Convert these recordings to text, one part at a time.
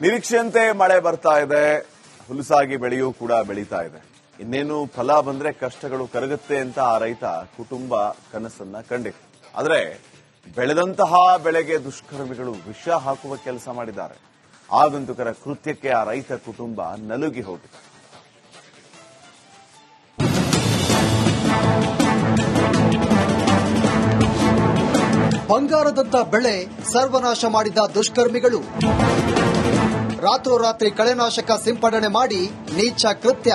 ನಿರೀಕ್ಷೆಯಂತೆ ಮಳೆ ಬರ್ತಾ ಇದೆ, ಹುಲುಸಾಗಿ ಬೆಳೆಯೂ ಕೂಡ ಬೆಳೀತಾ ಇದೆ. ಇನ್ನೇನು ಫಲ ಬಂದ್ರೆ ಕಷ್ಟಗಳು ಕರಗುತ್ತೆ ಅಂತ ಆ ರೈತ ಕುಟುಂಬ ಕನಸನ್ನ ಕಂಡಿತ್ತು. ಆದರೆ ಬೆಳೆದಂತಹ ಬೆಳೆಗೆ ದುಷ್ಕರ್ಮಿಗಳು ವಿಷ ಹಾಕುವ ಕೆಲಸ ಮಾಡಿದ್ದಾರೆ. ಆಗಂತುಕರ ಕೃತ್ಯಕ್ಕೆ ಆ ರೈತ ಕುಟುಂಬ ನಲುಗಿ ಹೋಗಿದೆ. ಬಂಗಾರದಂತ ಬೆಳೆ ಸರ್ವನಾಶ ಮಾಡಿದ ದುಷ್ಕರ್ಮಿಗಳು. ರಾತ್ರೋರಾತ್ರಿ ಕಳೆನಾಶಕ ಸಿಂಪಡಣೆ ಮಾಡಿ ನೀಚ ಕೃತ್ಯ.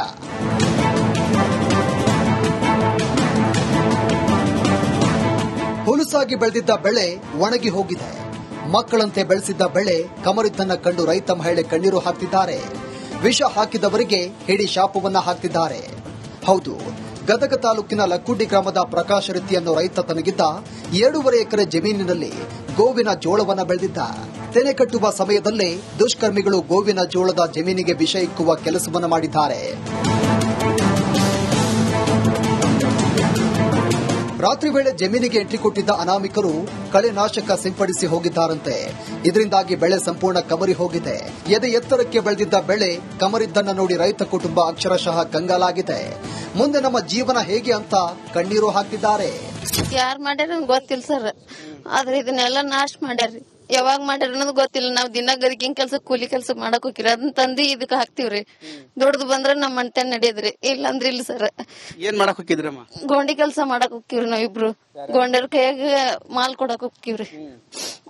ಹುಲುಸಾಗಿ ಬೆಳೆದಿದ್ದ ಬೆಳೆ ಒಣಗಿ ಹೋಗಿದೆ. ಮಕ್ಕಳಂತೆ ಬೆಳೆಸಿದ್ದ ಬೆಳೆ ಕಮರಿದ್ದನ್ನ ಕಂಡು ರೈತ ಮಹಿಳೆ ಕಣ್ಣೀರು ಹಾಕ್ತಿದ್ದಾರೆ. ವಿಷ ಹಾಕಿದವರಿಗೆ ಹಿಡಿ ಶಾಪವನ್ನ ಹಾಕ್ತಿದ್ದಾರೆ. ಹೌದು, ಗದಗ ತಾಲೂಕಿನ ಲಕ್ಕುಂಡಿ ಗ್ರಾಮದ ಪ್ರಕಾಶ್ ರೆಡ್ಡಿ ಅನ್ನೋ ರೈತ ತನಗಿದ್ದ 2.5 ಎಕರೆ ಜಮೀನಿನಲ್ಲಿ ಗೋವಿನ ಜೋಳವನ್ನ ಬೆಳೆದಿದ್ದ. ತೆನೆ ಕಟ್ಟುವ ಸಮಯದಲ್ಲೇ ದುಷ್ಕರ್ಮಿಗಳು ಗೋವಿನ ಜೋಳದ ಜಮೀನಿಗೆ ವಿಷ ಇಕ್ಕುವ ಕೆಲಸವನ್ನ ಮಾಡಿದ್ದಾರೆ. ರಾತ್ರಿ ವೇಳೆ ಜಮೀನಿಗೆ ಎಂಟ್ರಿ ಕೊಟ್ಟಿದ್ದ ಅನಾಮಿಕರು ಕಳೆನಾಶಕ ಸಿಂಪಡಿಸಿ ಹೋಗಿದ್ದಾರಂತೆ. ಇದರಿಂದಾಗಿ ಬೆಳೆ ಸಂಪೂರ್ಣ ಕಮರಿ ಹೋಗಿದೆ. ಎದೆ ಎತ್ತರಕ್ಕೆ ಬೆಳೆದಿದ್ದ ಬೆಳೆ ಕಮರಿದ್ದನ್ನ ನೋಡಿ ರೈತ ಕುಟುಂಬ ಅಕ್ಷರಶಃ ಕಂಗಾಲಾಗಿದೆ. ಮುಂದೆ ನಮ್ಮ ಜೀವನ ಹೇಗೆ ಅಂತ ಕಣ್ಣೀರು ಹಾಕ್ತಿದ್ದಾರೆ. ಯಾರು ಮಾಡ್ಯಾರ ಗೊತ್ತಿಲ್ಲ ಸರ್, ಆದ್ರೆ ಇದನ್ನೆಲ್ಲ ನಾಶ ಮಾಡ್ಯಾರ್ರಿ. ಯಾವಾಗ ಮಾಡ್ಯಾರ ಅನ್ನೋದು ಗೊತ್ತಿಲ್ಲ. ನಾವ್ ದಿನ ಗರಿಕಿನ ಕೆಲ್ಸ ಕೂಲಿ ಕೆಲ್ಸ ಮಾಡಕ್ ಹೋಗಿರಿ, ಅದನ್ನ ತಂದು ಇದಕ್ ಹಾಕ್ತಿವ್ರಿ. ದುಡ್ದು ಬಂದ್ರ ನಮ್ ಮಣ್ತನ ನಡೆಯದ್ರಿ, ಇಲ್ಲಂದ್ರ ಇಲ್ಲ ಸರ್. ಏನ್ ಮಾಡಕ್ ಹೋಗಿದ್ರಮ್ಮ? ಗೋಂಡಿ ಕೆಲ್ಸ ಮಾಡಕ್ ಹೋಗ್ತಿವ್ರಿ ನಾವಿಬ್ರು. ಗೋಂಡ್ಯರ ಕೈಯಾಗ ಮಾಲ್ ಕೊಡಕ್ ಹೋಗ್ತಿವ್ರಿ.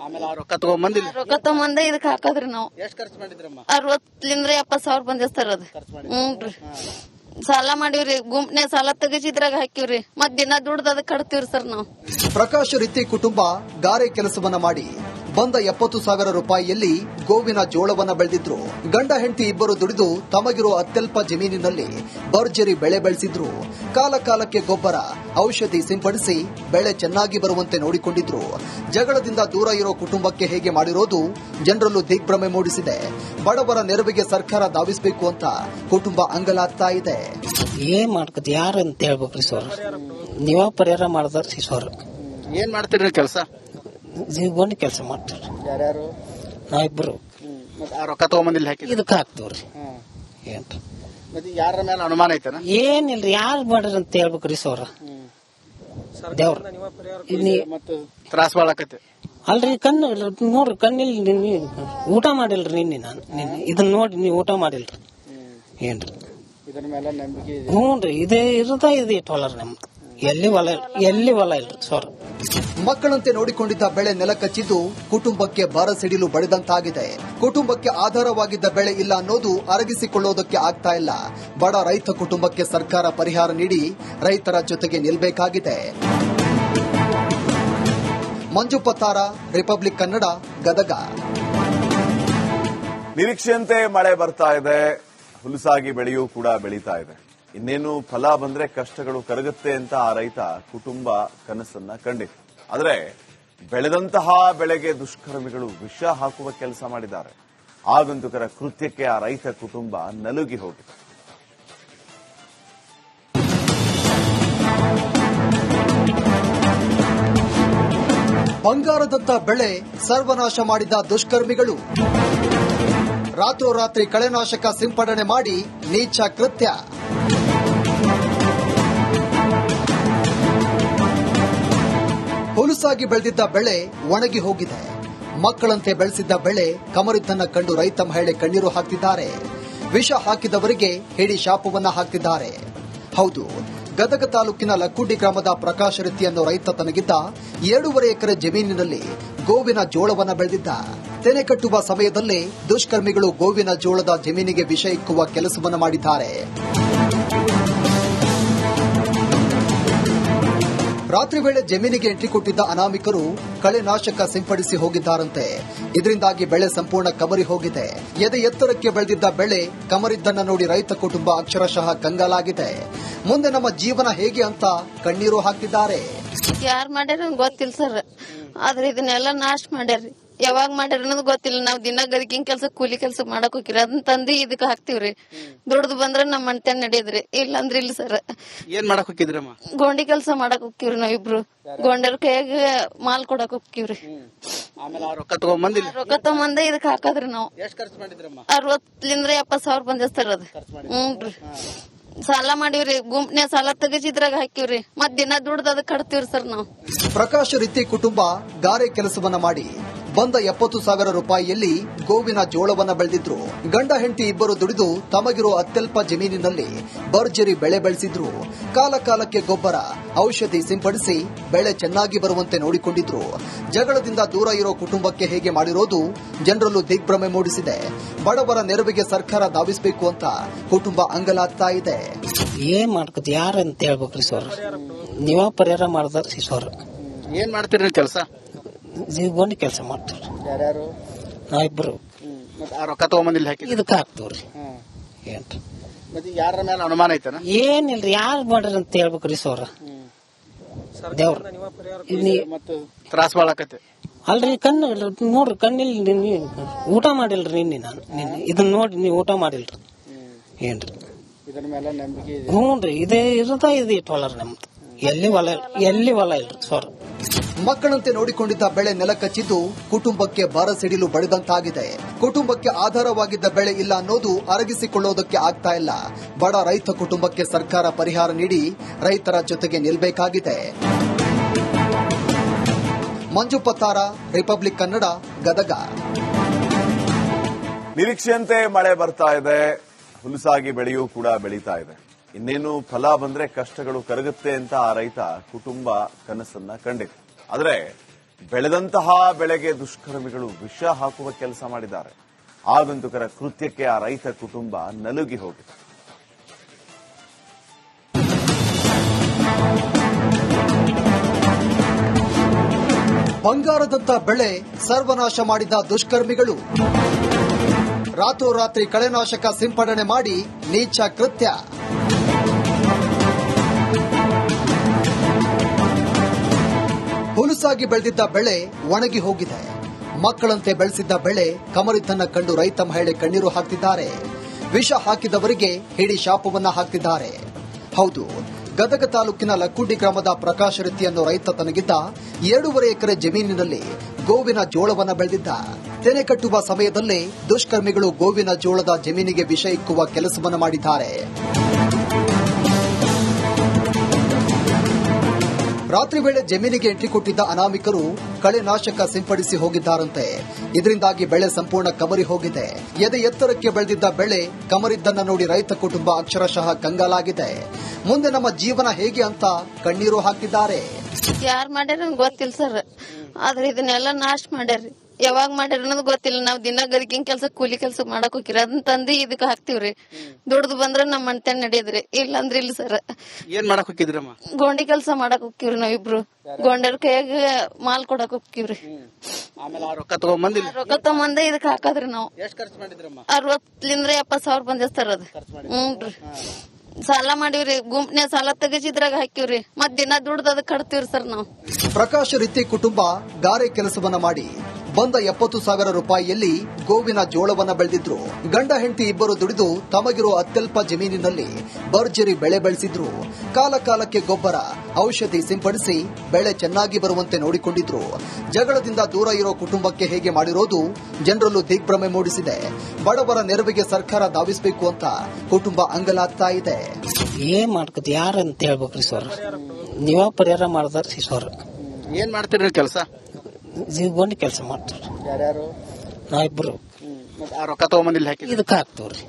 ಆಮೇಲೆ ಆ ರೊಕ್ಕ ತಗೊಂಬಂದಿಲ್ಲ. ರೊಕ್ಕ ತಗೊಂಬಂದ ಇದಕ್ ಹಾಕದ್ರಿ ನಾವು. ಎಷ್ಟ್ ಖರ್ಚು ಮಾಡಿದ್ರಮ್ಮ? 60,000-70,000 ಬಂದಿರ್ತಾರ ಅದ್. ಹ್ಞೂನ್ರಿ, ಸಾಲ ಮಾಡಿವ್ರಿ. ಗುಂಪ್ನೆ ಸಾಲ ತೆಗಿಸಿದ್ರಾಗ ಹಾಕಿವ್ರಿ. ಮತ್ ದಿನ ದುಡ್ದು ಅದಕ್ಕೆ ಕಟ್ತೀವ್ರಿ ಸರ್ ನಾವು. ಪ್ರಕಾಶ್ ರೆಡ್ಡಿ ಕುಟುಂಬ ಗಾರೆ ಕೆಲಸವನ್ನ ಮಾಡಿ ಬಂದ 70,000 ರೂಪಾಯಿಯಲ್ಲಿ ಗೋವಿನ ಜೋಳವನ್ನ ಬೆಳೆದಿದ್ರು. ಗಂಡ ಹೆಂಡತಿ ಇಬ್ಬರು ದುಡಿದು ತಮಗಿರೋ ಅತ್ಯಲ್ಪ ಜಮೀನಿನಲ್ಲಿ ಭರ್ಜರಿ ಬೆಳೆ ಬೆಳೆಸಿದ್ರು. ಕಾಲ ಕಾಲಕ್ಕೆ ಗೊಬ್ಬರ, ಔಷಧಿ ಸಿಂಪಡಿಸಿ ಬೆಳೆ ಚೆನ್ನಾಗಿ ಬರುವಂತೆ ನೋಡಿಕೊಂಡಿದ್ರು. ಜಗಳದಿಂದ ದೂರ ಇರೋ ಕುಟುಂಬಕ್ಕೆ ಹೇಗೆ ಮಾಡಿರೋದು ಜನರಲ್ಲೂ ದಿಗ್ಭ್ರಮೆ ಮೂಡಿಸಿದೆ. ಬಡವರ ನೆರವಿಗೆ ಸರ್ಕಾರ ಧಾವಿಸಬೇಕು ಅಂತ ಕುಟುಂಬ ಅಂಗಲಾಗ್ತಾ ಇದೆ. ಏನ್ ಮಾಡ್ಕತ್ ಯಾರು ಅಂತ ಹೇಳ್ಬೇಕ್ರಿ ಸರ್, ನೀವ ಪರಿಹಾರ ಮಾಡ್ದಾರ ಸರ್. ಏನ್ ಮಾಡ್ತೀರಿ ಕೆಲಸ? ಗೋಂಡಿ ಕೆಲಸ ಮಾಡ್ತೀವ್ರಿ. ಯಾರ್ಯಾರು? ನಾವಿಬ್ರು. ಆ ರೊಕ್ಕ ತಗೊಂಬಂದಿಲ್ಲ ಹಾಕಿ ಇದಕ್ಕೆ ಹಾಕ್ತೇವ್ರಿ. ಏನ್ರಿ ಮತ್ತೆ ಯಾರ ಮೇಲೆ ಅನುಮಾನ ಐತನ? ಏನಿಲ್ರಿ, ಯಾರು ಮಾಡ್ರಿ ಅಂತ ಹೇಳ್ಬೇಕ್ರಿ ಸರ್. ದೇವ್ರ ಮತ್ತೆ ತ್ರಾಸ ಬಾಳಕತ್ತೆ ಅಲ್ರಿ. ಕಣ್ಣು ನೋಡ್ರಿ, ಕಣ್ಣಿಲ್ ಊಟ ಮಾಡಿಲ್ರಿ ನಿನ್ನೆ. ನಾನು ನಿನ್ನೆ ಇದನ್ನ ನೋಡಿ ನೀವು ಊಟ ಮಾಡಿಲ್ರಿ. ಏನ್ರಿ ಇದರ ಮೇಲೆ ನಂಬಿಕೆ? ಹ್ಞೂನ್ರಿ, ಇದೇ ಇರದ ಇದು ಇಟ್ಟವಲ್ರಿ ನಮ್ದು. ಎಲ್ಲಿ ಹೊಲ ಇಲ್ರಿ ಸರ್. ಮಕ್ಕಳಂತೆ ನೋಡಿಕೊಂಡಿದ್ದ ಬೆಳೆ ನೆಲಕಚ್ಚಿದ್ದು ಕುಟುಂಬಕ್ಕೆ ಬರ ಸಿಡಿಲು ಬಡಿದಂತಾಗಿದೆ. ಕುಟುಂಬಕ್ಕೆ ಆಧಾರವಾಗಿದ್ದ ಬೆಳೆ ಇಲ್ಲ ಅನ್ನೋದು ಅರಗಿಸಿಕೊಳ್ಳೋದಕ್ಕೆ ಆಗ್ತಾ ಇಲ್ಲ. ಬಡ ರೈತ ಕುಟುಂಬಕ್ಕೆ ಸರ್ಕಾರ ಪರಿಹಾರ ನೀಡಿ ರೈತರ ಜೊತೆಗೆ ನಿಲ್ಲಬೇಕಾಗಿದೆ. ಮಂಜು ಪತ್ತಾರ, ರಿಪಬ್ಲಿಕ್ ಕನ್ನಡ, ಗದಗ. ನಿರೀಕ್ಷೆಯಂತೆ ಮಳೆ ಬರ್ತಾ ಇದೆ, ಹುಲುಸಾಗಿ ಬೆಳೆಯೂ ಕೂಡ ಬೆಳೀತಾ ಇದೆ. ಇನ್ನೇನು ಫಲ ಬಂದ್ರೆ ಕಷ್ಟಗಳು ಕರಗುತ್ತೆ ಅಂತ ಆ ರೈತ ಕುಟುಂಬ ಕನಸನ್ನ ಕಂಡಿತ್ತು. ಆದರೆ ಬೆಳೆದಂತಹ ಬೆಳೆಗೆ ದುಷ್ಕರ್ಮಿಗಳು ವಿಷ ಹಾಕುವ ಕೆಲಸ ಮಾಡಿದ್ದಾರೆ. ಆಗಂತುಕರ ಕೃತ್ಯಕ್ಕೆ ಆ ರೈತ ಕುಟುಂಬ ನಲುಗಿ ಹೋಗಿದೆ. ಬಂಗಾರದಂತ ಬೆಳೆ ಸರ್ವನಾಶ ಮಾಡಿದ ದುಷ್ಕರ್ಮಿಗಳು. ರಾತ್ರೋರಾತ್ರಿ ಕಳೆನಾಶಕ ಸಿಂಪಡಣೆ ಮಾಡಿ ನೀಚ ಕೃತ್ಯ. ಹುಲುಸಾಗಿ ಬೆಳೆದಿದ್ದ ಬೆಳೆ ಒಣಗಿ ಹೋಗಿದೆ. ಮಕ್ಕಳಂತೆ ಬೆಳೆಸಿದ್ದ ಬೆಳೆ ಕಮರಿದ್ದನ್ನ ಕಂಡು ರೈತ ಮಹಿಳೆ ಕಣ್ಣೀರು ಹಾಕ್ತಿದ್ದಾರೆ. ವಿಷ ಹಾಕಿದವರಿಗೆ ಹಿಡಿ ಶಾಪವನ್ನ ಹಾಕ್ತಿದ್ದಾರೆ. ಹೌದು, ಗದಗ ತಾಲೂಕಿನ ಲಕ್ಕುಂಡಿ ಗ್ರಾಮದ ಪ್ರಕಾಶ್ ರೆಡ್ಡಿ ಅನ್ನೋ ರೈತ ತನಗಿದ್ದ 2.5 ಎಕರೆ ಜಮೀನಿನಲ್ಲಿ ಗೋವಿನ ಜೋಳವನ್ನ ಬೆಳೆದಿದ್ದ. ತೆನೆ ಕಟ್ಟುವ ಸಮಯದಲ್ಲೇ ದುಷ್ಕರ್ಮಿಗಳು ಗೋವಿನ ಜೋಳದ ಜಮೀನಿಗೆ ವಿಷ ಇಕ್ಕುವ ಕೆಲಸವನ್ನ ಮಾಡಿದ್ದಾರೆ. ರಾತ್ರಿ ವೇಳೆ ಜಮೀನಿಗೆ ಎಂಟ್ರಿ ಕೊಟ್ಟಿದ್ದ ಅನಾಮಿಕರು ಕಳೆನಾಶಕ ಸಿಂಪಡಿಸಿ ಹೋಗಿದ್ದಾರಂತೆ. ಇದರಿಂದಾಗಿ ಬೆಳೆ ಸಂಪೂರ್ಣ ಕಮರಿ ಹೋಗಿದೆ. ಎದೆ ಎತ್ತರಕ್ಕೆ ಬೆಳೆದಿದ್ದ ಬೆಳೆ ಕಮರಿದ್ದನ್ನ ನೋಡಿ ರೈತ ಕುಟುಂಬ ಅಕ್ಷರಶಃ ಕಂಗಾಲಾಗಿದೆ. ಮುಂದೆ ನಮ್ಮ ಜೀವನ ಹೇಗೆ ಅಂತ ಕಣ್ಣೀರು ಹಾಕ್ತಿದ್ದಾರೆ. ಯಾರು ಮಾಡ್ಯಾರ ಗೊತ್ತಿಲ್ಲ ಸರ್, ಆದ್ರೆ ಇದನ್ನೆಲ್ಲ ನಾಶ ಮಾಡ್ಯಾರ್ರಿ. ಯಾವಾಗ ಮಾಡ್ಯಾರ ಅನ್ನೋದು ಗೊತ್ತಿಲ್ಲ. ನಾವ್ ದಿನ ಗರಿಕಿಂಗ್ ಕೆಲ್ಸ ಕೂಲಿ ಕೆಲ್ಸ ಮಾಡಕ್ ಹೋಗಿರ ಅದನ್ನ ತಂದು ಇದಕ್ ಹಾಕ್ತಿವ್ರಿ. ದುಡ್ದು ಬಂದ್ರ ನಮ್ ಮಣ್ತನ ನಡೆಯದ್ರಿ, ಇಲ್ಲಂದ್ರ ಇಲ್ಲ ಸರ್. ಏನ್ ಮಾಡಕ್ ಹೋಗಿದ್ರಮ್ಮ? ಗೋಂಡಿ ಕೆಲ್ಸ ಮಾಡಕ್ ಹೋಗ್ತಿವ್ರಿ ನಾವಿಬ್ರು. ಗೋಂಡ್ಯಾರ ಕೈಯಾಗ ಮಾಲ್ ಕೊಡಕ್ ಹೋಗ್ತಿವ್ರಿ. ಆಮೇಲೆ ಆ ರೊಕ್ಕ ತಗೊಂಬಂದಿಲ್ಲ. ರೊಕ್ಕ ತಗೊಂಬಂದ ಇದಕ್ ಹಾಕದ್ರಿ ನಾವು. ಎಷ್ಟ್ ಖರ್ಚು ಮಾಡಿದ್ರಮ್ಮ? 60,000 ಬಂದಿಸ್ತಾರ ಅದ್. ಹ್ಞೂನ್ರಿ. ಸಾಲ ಮಾಡಿವ್ರಿ, ಗುಂಪ್ನ್ಯಾಗ ಸಾಲ ತೆಗಿಸಿದ್ರಾಗ ಹಾಕಿವ್ರಿ. ಮತ್ ದಿನ ದುಡ್ದು ಅದಕ್ಕೆ ಕಟ್ತೀವ್ರಿ ಸರ್ ನಾವು. ಪ್ರಕಾಶ್ ರೀತಿ ಕುಟುಂಬ ಗಾರೆ ಕೆಲಸವನ್ನ ಮಾಡಿ ಬಂದ 70,000 ರೂಪಾಯಿಯಲ್ಲಿ ಗೋವಿನ ಜೋಳವನ್ನ ಬೆಳೆದಿದ್ರು. ಗಂಡ ಹೆಂಡತಿ ಇಬ್ಬರು ದುಡಿದು ತಮಗಿರೋ ಅತ್ಯಲ್ಪ ಜಮೀನಿನಲ್ಲಿ ಭರ್ಜರಿ ಬೆಳೆ ಬೆಳೆಸಿದ್ರು. ಕಾಲ ಕಾಲಕ್ಕೆ ಗೊಬ್ಬರ, ಔಷಧಿ ಸಿಂಪಡಿಸಿ ಬೆಳೆ ಚೆನ್ನಾಗಿ ಬರುವಂತೆ ನೋಡಿಕೊಂಡಿದ್ರು. ಜಗಳದಿಂದ ದೂರ ಇರೋ ಕುಟುಂಬಕ್ಕೆ ಹೇಗೆ ಮಾಡಿರೋದು ಜನರಲ್ಲೂ ದಿಗ್ಭ್ರಮೆ ಮೂಡಿಸಿದೆ. ಬಡವರ ನೆರವಿಗೆ ಸರ್ಕಾರ ಧಾವಿಸಬೇಕು ಅಂತ ಕುಟುಂಬ ಅಂಗಲಾಗ್ತಾ ಇದೆ. ಏನ್ ಮಾಡ್ಕೊತ ಯಾರಂತ ಹೇಳ್ಬೇಕ್ರಿ ಸರ್? ನೀವ ಪರಿಹಾರ ಮಾಡ್ದಾರ್ರಿ ಸರ್. ಏನ್ ಮಾಡ್ತೀರಿ ಕೆಲಸ? ಗೋಂಡಿ ಕೆಲಸ ಮಾಡ್ತೀವ್ರಿ. ಯಾರ್ಯಾರು? ನಾವಿಬ್ರು. ಮತ್ತೆ ಆ ರೊಕ್ಕ ತಗೊಂಬಂದಿಲ್ಲ ಹಾಕಿದ್ರಿ? ಇದಕ್ಕೆ ಹಾಕ್ತಿವ್ರಿ. ಏನ್ರಿ ಮತ್ತೆ ಯಾರ ಮೇಲೆ ಅನುಮಾನ ಐತನ? ಏನಿಲ್ರಿ, ಯಾರು ಮಾಡ್ರಿ ಅಂತ ಹೇಳ್ಬೇಕ್ರಿ ಸರ್. ದೇವ್ರ ಮತ್ತೆ ತ್ರಾಸ ಬಾಳಕತ್ತೆ ಅಲ್ರಿ. ಕಣ್ಣು ನೋಡ್ರಿ, ಕಣ್ಣಿಲ್ ಊಟ ಮಾಡಿಲ್ರಿ ನಾನು ನಿನ್ನೆ. ಇದನ್ನ ನೋಡಿ ನೀವು ಊಟ ಮಾಡಿಲ್ರಿ. ಏನ್ರಿ ಇದರ ಮೇಲೆ ನಂಬಿಕೆ ಇದೆ? ಹ್ಞೂನ್ರಿ, ಇದೇ ಇರದ ಇದು ಇಟ್ವಲ್ಲರಿ ನಮ್ದು. ಎಲ್ಲಿ ಹೊಲ ಇಲ್ರಿ ಸರ್. ಮಕ್ಕಳಂತೆ ನೋಡಿಕೊಂಡಿದ್ದ ಬೆಳೆ ನೆಲಕಚ್ಚಿದ್ದು ಕುಟುಂಬಕ್ಕೆ ಬರ ಸಿಡಿಲು ಬಡಿದಂತಾಗಿದೆ. ಕುಟುಂಬಕ್ಕೆ ಆಧಾರವಾಗಿದ್ದ ಬೆಳೆ ಇಲ್ಲ ಅನ್ನೋದು ಅರಗಿಸಿಕೊಳ್ಳೋದಕ್ಕೆ ಆಗ್ತಾ ಇಲ್ಲ. ಬಡ ರೈತ ಕುಟುಂಬಕ್ಕೆ ಸರ್ಕಾರ ಪರಿಹಾರ ನೀಡಿ ರೈತರ ಜೊತೆಗೆ ನಿಲ್ಲಬೇಕಾಗಿದೆ. ಮಂಜು ಪತ್ತಾರ, ರಿಪಬ್ಲಿಕ್ ಕನ್ನಡ, ಗದಗ. ನಿರೀಕ್ಷೆಯಂತೆ ಮಳೆ ಬರ್ತಾ ಇದೆ, ಹುಲುಸಾಗಿ ಬೆಳೆಯೂ ಕೂಡ ಬೆಳೀತಾ ಇದೆ. ಇನ್ನೇನು ಫಲ ಬಂದ್ರೆ ಕಷ್ಟಗಳು ಕರಗುತ್ತೆ ಅಂತ ಆ ರೈತ ಕುಟುಂಬ ಕನಸನ್ನ ಕಂಡಿದೆ. ಆದರೆ ಬೆಳೆದಂತಹ ಬೆಳೆಗೆ ದುಷ್ಕರ್ಮಿಗಳು ವಿಷ ಹಾಕುವ ಕೆಲಸ ಮಾಡಿದ್ದಾರೆ. ಆಗಂತುಕರ ಕೃತ್ಯಕ್ಕೆ ಆ ರೈತ ಕುಟುಂಬ ನಲುಗಿ ಹೋಗಿದೆ. ಬಂಗಾರದಂತ ಬೆಳೆ ಸರ್ವನಾಶ ಮಾಡಿದ ದುಷ್ಕರ್ಮಿಗಳು. ರಾತ್ರೋರಾತ್ರಿ ಕಳೆನಾಶಕ ಸಿಂಪಡಣೆ ಮಾಡಿ ನೀಚ ಕೃತ್ಯ. ಹುಲುಸಾಗಿ ಬೆಳೆದಿದ್ದ ಬೆಳೆ ಒಣಗಿ ಹೋಗಿದೆ. ಮಕ್ಕಳಂತೆ ಬೆಳೆಸಿದ್ದ ಬೆಳೆ ಕಮರಿದ್ದನ್ನ ಕಂಡು ರೈತ ಮಹಿಳೆ ಕಣ್ಣೀರು ಹಾಕ್ತಿದ್ದಾರೆ. ವಿಷ ಹಾಕಿದವರಿಗೆ ಹಿಡಿ ಶಾಪವನ್ನ ಹಾಕ್ತಿದ್ದಾರೆ. ಹೌದು, ಗದಗ ತಾಲೂಕಿನ ಲಕ್ಕುಂಡಿ ಗ್ರಾಮದ ಪ್ರಕಾಶ್ ರೀತಿ ಅನ್ನೋ ರೈತ ತನಗಿದ್ದ 2.5 ಎಕರೆ ಜಮೀನಿನಲ್ಲಿ ಗೋವಿನ ಜೋಳವನ್ನ ಬೆಳೆದಿದ್ದ. ತೆನೆ ಕಟ್ಟುವ ಸಮಯದಲ್ಲೇ ದುಷ್ಕರ್ಮಿಗಳು ಗೋವಿನ ಜೋಳದ ಜಮೀನಿಗೆ ವಿಷ ಇಕ್ಕುವ ಕೆಲಸವನ್ನ ಮಾಡಿದ್ದಾರೆ. ರಾತ್ರಿ ವೇಳೆ ಜಮೀನಿಗೆ ಎಂಟ್ರಿ ಕೊಟ್ಟಿದ್ದ ಅನಾಮಿಕರು ಕಳೆನಾಶಕ ಸಿಂಪಡಿಸಿ ಹೋಗಿದ್ದಾರಂತೆ. ಇದರಿಂದಾಗಿ ಬೆಳೆ ಸಂಪೂರ್ಣ ಕಮರಿ ಹೋಗಿದೆ. ಎದೆ ಎತ್ತರಕ್ಕೆ ಬೆಳೆದಿದ್ದ ಬೆಳೆ ಕಮರಿದ್ದನ್ನ ನೋಡಿ ರೈತ ಕುಟುಂಬ ಅಕ್ಷರಶಃ ಕಂಗಾಲಾಗಿದೆ. ಮುಂದೆ ನಮ್ಮ ಜೀವನ ಹೇಗೆ ಅಂತ ಕಣ್ಣೀರು ಹಾಕಿದ್ದಾರೆ. ಯಾರ್ ಮಾಡ್ಯಾರ ಗೊತ್ತಿಲ್ಲ ಸರ್, ಆದ್ರೆ ಇದನ್ನೆಲ್ಲ ನಾಶ ಮಾಡ್ಯಾರ್ರಿ. ಯಾವಾಗ ಮಾಡ್ಯಾರ ಅನ್ನೋದು ಗೊತ್ತಿಲ್ಲ. ನಾವ್ ದಿನ ಗರಿಕಿಂಗ್ ಕೆಲ್ಸ ಕೂಲಿ ಕೆಲ್ಸ ಮಾಡಕ್ ಹೋಗಿರ ಅದನ್ನ ತಂದು ಇದಕ್ ಹಾಕ್ತಿವ್ರಿ. ದುಡ್ದು ಬಂದ್ರ ನಮ್ ಮಣ್ತನ ನಡೆಯದ್ರಿ, ಇಲ್ಲಂದ್ರ ಇಲ್ಲ ಸರ್. ಏನ್ ಮಾಡಕ್ ಹೋಗಿದ್ರಮ್ಮ? ಗೋಂಡಿ ಕೆಲ್ಸ ಮಾಡಕ್ ಹೋಗ್ತಿವ್ರಿ ನಾವಿಬ್ರು. ಗೋಂಡ್ಯಾರ ಕೈಯಾಗ ಮಾಲ್ ಕೊಡಕ್ ಹೋಗ್ತಿವ್ರಿ. ಆಮೇಲೆ ಆ ರೊಕ್ಕ ತಗೊಂಬಂದಿಲ್ಲ. ರೊಕ್ಕ ತಗೊಂಬಂದ ಇದಕ್ ಹಾಕದ್ರಿ ನಾವು. ಎಷ್ಟ್ ಖರ್ಚು ಮಾಡಿದ್ರಮ್ಮ? 60,000 ಬಂದಿಸ್ತಾರ ಅದ್. ಹ್ಞೂನ್ರಿ. ಸಾಲ ಮಾಡಿವ್ರಿ, ಗುಂಪ್ನ್ಯಾಗ ಸಾಲ ತೆಗಿಸಿದ್ರಾಗ ಹಾಕಿವ್ರಿ. ಮತ್ ದಿನ ದುಡ್ದು ಅದಕ್ಕೆ ಕಟ್ತೀವ್ರಿ ಸರ್ ನಾವು. ಪ್ರಕಾಶ್ ರೀತಿ ಕುಟುಂಬ ಗಾರೆ ಕೆಲಸವನ್ನ ಮಾಡಿ ಬಂದ 70,000 ರೂಪಾಯಿಯಲ್ಲಿ ಗೋವಿನ ಜೋಳವನ್ನ ಬೆಳೆದಿದ್ರು. ಗಂಡ ಹೆಂಡತಿ ಇಬ್ಬರು ದುಡಿದು ತಮಗಿರೋ ಅತ್ಯಲ್ಪ ಜಮೀನಿನಲ್ಲಿ ಭರ್ಜರಿ ಬೆಳೆ ಬೆಳೆಸಿದ್ರು. ಕಾಲ ಕಾಲಕ್ಕೆ ಗೊಬ್ಬರ, ಔಷಧಿ ಸಿಂಪಡಿಸಿ ಬೆಳೆ ಚೆನ್ನಾಗಿ ಬರುವಂತೆ ನೋಡಿಕೊಂಡಿದ್ರು. ಜಗಳದಿಂದ ದೂರ ಇರೋ ಕುಟುಂಬಕ್ಕೆ ಹೇಗೆ ಮಾಡಿರೋದು ಜನರಲ್ಲೂ ದಿಗ್ಭ್ರಮೆ ಮೂಡಿಸಿದೆ. ಬಡವರ ನೆರವಿಗೆ ಸರ್ಕಾರ ಧಾವಿಸಬೇಕು ಅಂತ ಕುಟುಂಬ ಅಂಗಲಾಗ್ತಾ ಇದೆ. ಏನ್ ಮಾಡ್ಕೊತ ಯಾರಂತ ಹೇಳ್ಬೇಕ್ರಿ ಸರ್? ನೀವ ಪರಿಹಾರ ಮಾಡ್ದಾರ್ರಿ ಸರ್. ಏನ್ ಮಾಡ್ತೀರಿ ಕೆಲಸ? ಗೋಂಡಿ ಕೆಲಸ ಮಾಡ್ತೀವ್ರಿ. ಯಾರ್ಯಾರು? ನಾವಿಬ್ರು. ಮತ್ತೆ ಆ ರೊಕ್ಕ ತಗೊಂಬಂದಿಲ್ಲ ಹಾಕಿದ್ರಿ? ಇದಕ್ಕೆ ಹಾಕ್ತಿವ್ರಿ.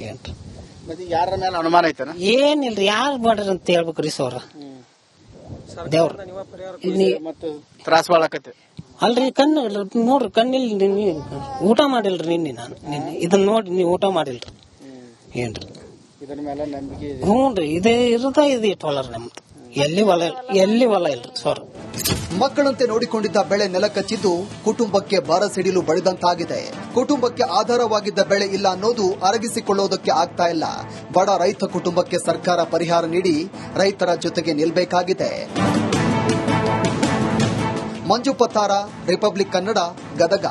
ಏನ್ರಿ ಮತ್ತೆ ಯಾರ ಮೇಲೆ ಅನುಮಾನ ಐತನ? ಏನಿಲ್ರಿ, ಯಾರು ಮಾಡ್ರಿ ಅಂತ ಹೇಳ್ಬೇಕ್ರಿ ಸರ್. ದೇವ್ರ ಮತ್ತೆ ತ್ರಾಸ ಬಾಳಕತ್ತೆ ಅಲ್ರಿ. ಕಣ್ಣು ನೋಡ್ರಿ, ಕಣ್ಣಿಲ್ ಊಟ ಮಾಡಿಲ್ರಿ ನಿನ್ನೆ ನಾನು. ಇದನ್ನ ನೋಡಿ ನೀವು ಊಟ ಮಾಡಿಲ್ರಿ. ಏನ್ರಿ ಇದರ ಮೇಲೆ ನಂಬಿಕೆ ಇದೆ? ಹ್ಞೂನ್ರಿ, ಇದೇ ಇರದ ಇದು ಇಟ್ವಲ್ಲರಿ ನಮ್ದು. ಎಲ್ಲಿ ಹೊಲ ಇಲ್ರಿ ಸರ್. ಮಕ್ಕಳಂತೆ ನೋಡಿಕೊಂಡಿದ್ದ ಬೆಳೆ ನೆಲಕಚ್ಚಿದ್ದು ಕುಟುಂಬಕ್ಕೆ ಬರ ಸಿಡಿಲು ಬಡಿದಂತಾಗಿದೆ. ಕುಟುಂಬಕ್ಕೆ ಆಧಾರವಾಗಿದ್ದ ಬೆಳೆ ಇಲ್ಲ ಅನ್ನೋದು ಅರಗಿಸಿಕೊಳ್ಳೋದಕ್ಕೆ ಆಗ್ತಾ ಇಲ್ಲ. ಬಡ ರೈತ ಕುಟುಂಬಕ್ಕೆ ಸರ್ಕಾರ ಪರಿಹಾರ ನೀಡಿ ರೈತರ ಜೊತೆಗೆ ನಿಲ್ಲಬೇಕಾಗಿದೆ. ಮಂಜು ಪತ್ತಾರ, ರಿಪಬ್ಲಿಕ್ ಕನ್ನಡ, ಗದಗ.